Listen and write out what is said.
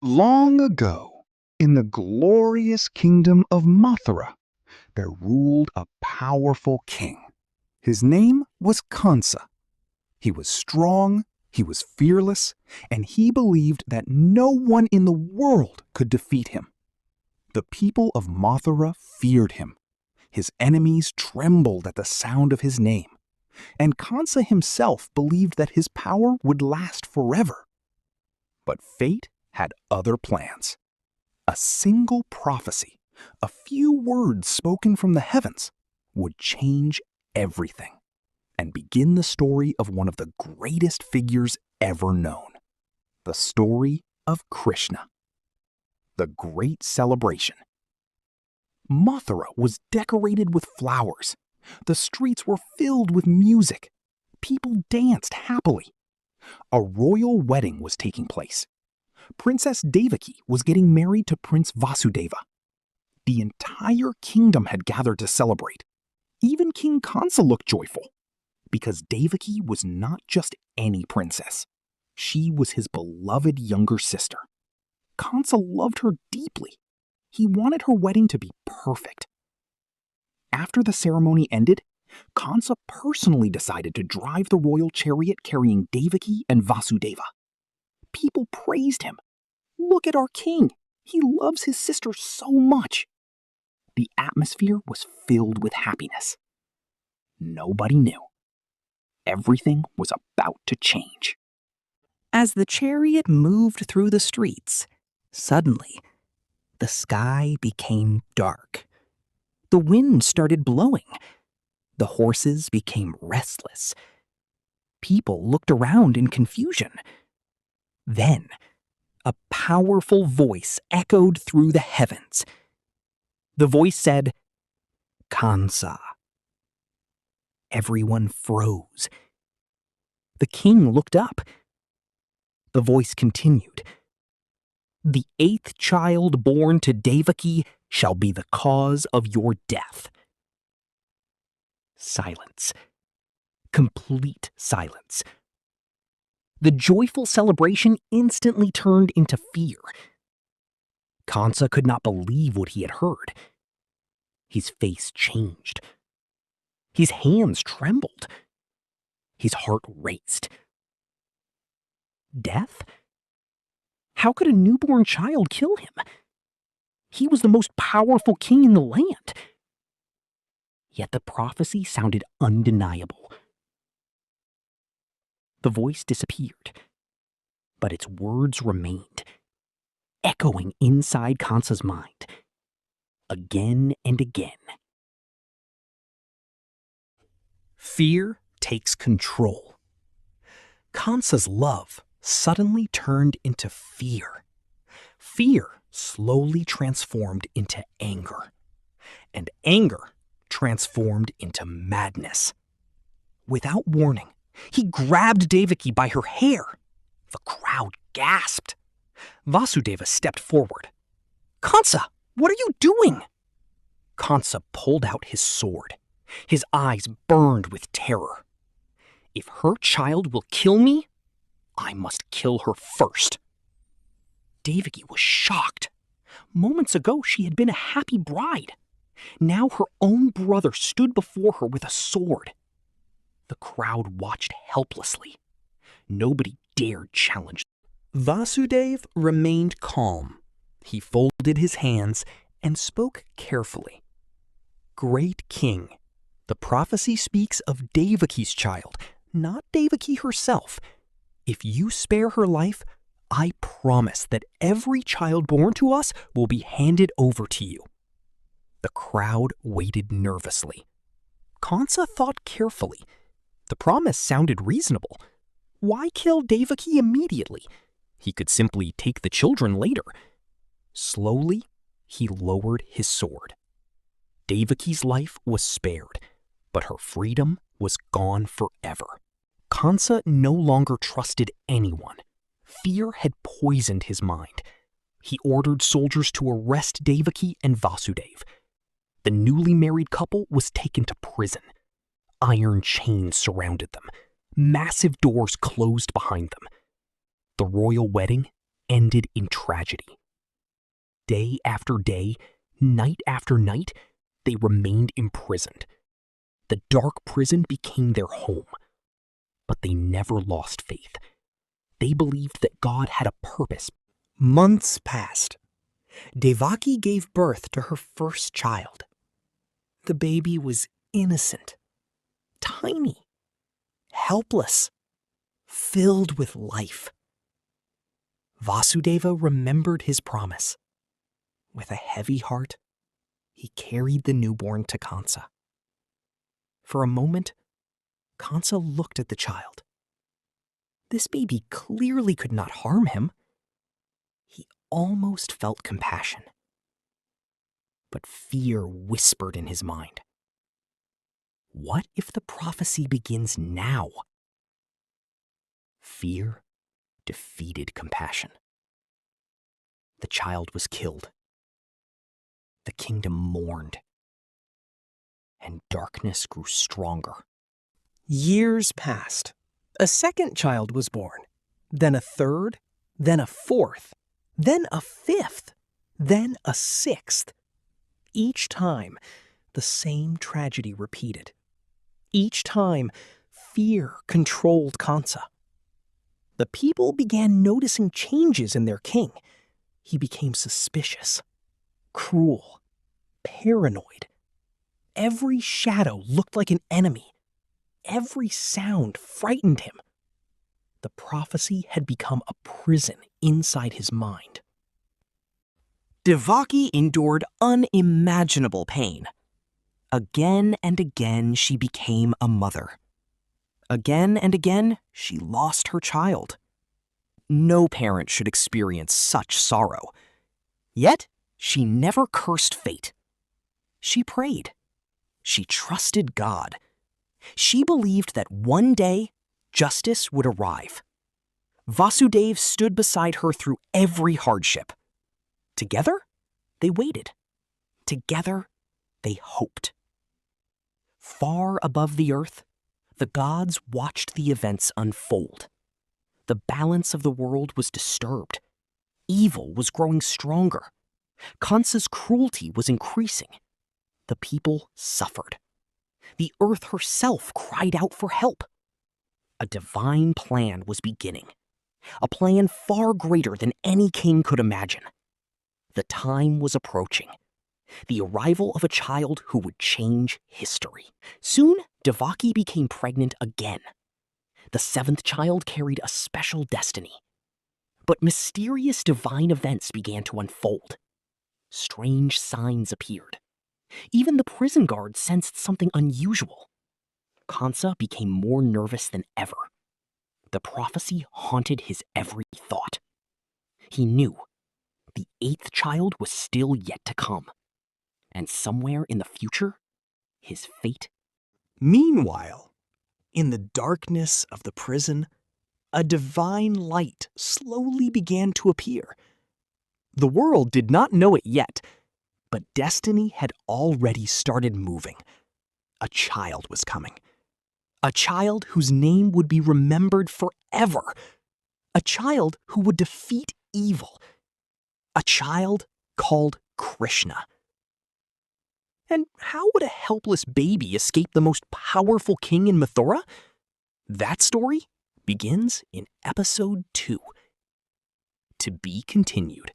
Long ago, in the glorious kingdom of Mathura, there ruled a powerful king. His name was Kansa. He was strong, he was fearless, and he believed that no one in the world could defeat him. The people of Mathura feared him. His enemies trembled at the sound of his name, and Kansa himself believed that his power would last forever. But fate had other plans. A single prophecy, a few words spoken from the heavens, would change everything and begin the story of one of the greatest figures ever known. The story of Krishna. The Great Celebration. Mathura was decorated with flowers. The streets were filled with music. People danced happily. A royal wedding was taking place. Princess Devaki was getting married to Prince Vasudeva. The entire kingdom had gathered to celebrate. Even King Kansa looked joyful, because Devaki was not just any princess. She was his beloved younger sister. Kansa loved her deeply. He wanted her wedding to be perfect. After the ceremony ended, Kansa personally decided to drive the royal chariot carrying Devaki and Vasudeva. People praised him. "Look at our king. He loves his sister so much." The atmosphere was filled with happiness. Nobody knew. Everything was about to change. As the chariot moved through the streets, suddenly, the sky became dark. The wind started blowing. The horses became restless. People looked around in confusion. Then, a powerful voice echoed through the heavens. The voice said, "Kansa." Everyone froze. The king looked up. The voice continued, "The 8th child born to Devaki shall be the cause of your death." Silence. Complete silence. The joyful celebration instantly turned into fear. Kansa could not believe what he had heard. His face changed. His hands trembled. His heart raced. Death? How could a newborn child kill him? He was the most powerful king in the land. Yet the prophecy sounded undeniable. The voice disappeared, but its words remained, echoing inside Kansa's mind, again and again. Fear takes control. Kansa's love suddenly turned into fear. Fear slowly transformed into anger, and anger transformed into madness. Without warning, he grabbed Devaki by her hair. The crowd gasped. Vasudeva stepped forward. "Kansa, what are you doing?" Kansa pulled out his sword. His eyes burned with terror. "If her child will kill me, I must kill her first." Devaki was shocked. Moments ago, she had been a happy bride. Now her own brother stood before her with a sword. The crowd watched helplessly. Nobody dared challenge. Vasudev remained calm. He folded his hands and spoke carefully. "Great king, the prophecy speaks of Devaki's child, not Devaki herself. If you spare her life, I promise that every child born to us will be handed over to you." The crowd waited nervously. Kansa thought carefully. The promise sounded reasonable. Why kill Devaki immediately? He could simply take the children later. Slowly, he lowered his sword. Devaki's life was spared, but her freedom was gone forever. Kansa no longer trusted anyone. Fear had poisoned his mind. He ordered soldiers to arrest Devaki and Vasudev. The newly married couple was taken to prison. Iron chains surrounded them. Massive doors closed behind them. The royal wedding ended in tragedy. Day after day, night after night, they remained imprisoned. The dark prison became their home. But they never lost faith. They believed that God had a purpose. Months passed. Devaki gave birth to her first child. The baby was innocent, tiny, helpless, filled with life. Vasudeva remembered his promise. With a heavy heart, he carried the newborn to Kansa. For a moment, Kansa looked at the child. This baby clearly could not harm him. He almost felt compassion. But fear whispered in his mind. What if the prophecy begins now? Fear defeated compassion. The child was killed. The kingdom mourned. And darkness grew stronger. Years passed. A second child was born, then a third, then a fourth, then a fifth, then a sixth. Each time, the same tragedy repeated. Each time, fear controlled Kansa. The people began noticing changes in their king. He became suspicious, cruel, paranoid. Every shadow looked like an enemy. Every sound frightened him. The prophecy had become a prison inside his mind. Devaki endured unimaginable pain. Again and again, she became a mother. Again and again, she lost her child. No parent should experience such sorrow. Yet, she never cursed fate. She prayed. She trusted God. She believed that one day, justice would arrive. Vasudev stood beside her through every hardship. Together, they waited. Together, they hoped. Far above the earth, the gods watched the events unfold. The balance of the world was disturbed. Evil was growing stronger. Kansa's cruelty was increasing. The people suffered. The earth herself cried out for help. A divine plan was beginning. A plan far greater than any king could imagine. The time was approaching. The arrival of a child who would change history. Soon, Devaki became pregnant again. The seventh child carried a special destiny. But mysterious divine events began to unfold. Strange signs appeared. Even the prison guards sensed something unusual. Kansa became more nervous than ever. The prophecy haunted his every thought. He knew the eighth child was still yet to come. And somewhere in the future, his fate. Meanwhile, in the darkness of the prison, a divine light slowly began to appear. The world did not know it yet, but destiny had already started moving. A child was coming. A child whose name would be remembered forever. A child who would defeat evil. A child called Krishna. And how would a helpless baby escape the most powerful king in Mathura? That story begins in episode 2. To be continued.